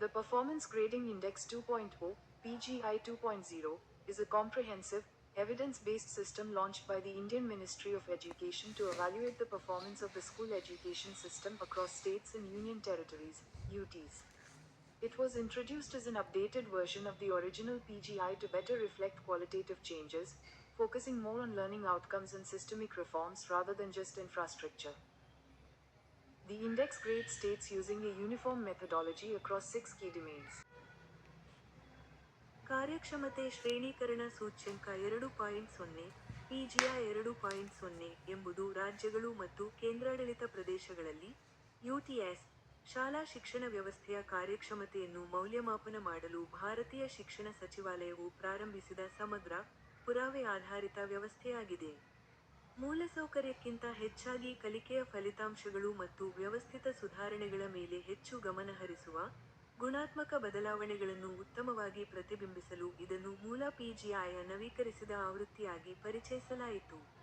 The Performance Grading Index 2.0, PGI 2.0, is a comprehensive, evidence-based system launched by the Indian Ministry of Education to evaluate the performance of the school education system across states and union territories, UTs. It was introduced as an updated version of the original PGI to better reflect qualitative changes, focusing more on learning outcomes and systemic reforms rather than just infrastructure. The index grades states using a uniform methodology across 6 key domains. ಕಾರ್ಯಕ್ಷಮತೆ ಶ್ರೇಣೀಕರಣ ಸೂಚ್ಯಂಕ 2.0 PGI 2.0 ಎಂಬುದು ರಾಜ್ಯಗಳು ಮತ್ತು ಕೇಂದ್ರಾಡಳಿತ ಪ್ರದೇಶಗಳಲ್ಲಿ UTS ಶಾಲಾ ಶಿಕ್ಷಣ ವ್ಯವಸ್ಥೆಯ ಕಾರ್ಯಕ್ಷಮತೆಯನ್ನು ಮೌಲ್ಯಮಾಪನ ಮಾಡಲು ಭಾರತೀಯ ಶಿಕ್ಷಣ ಸಚಿವಾಲಯವು ಪ್ರಾರಂಭಿಸಿದ ಸಮಗ್ರ, ಪುರಾವೆ ಆಧಾರಿತ ವ್ಯವಸ್ಥೆಯಾಗಿದೆ. ಮೂಲಸೌಕರ್ಯಕ್ಕಿಂತ ಹೆಚ್ಚಾಗಿ ಕಲಿಕೆಯ ಫಲಿತಾಂಶಗಳು ಮತ್ತು ವ್ಯವಸ್ಥಿತ ಸುಧಾರಣೆಗಳ ಮೇಲೆ ಹೆಚ್ಚು ಗಮನಹರಿಸುವ, ಗುಣಾತ್ಮಕ ಬದಲಾವಣೆಗಳನ್ನು ಉತ್ತಮವಾಗಿ ಪ್ರತಿಬಿಂಬಿಸಲು ಇದನ್ನು ಮೂಲ ಪಿಜಿಐಯ ನವೀಕರಿಸಿದ ಆವೃತ್ತಿಯಾಗಿ ಪರಿಚಯಿಸಲಾಯಿತು.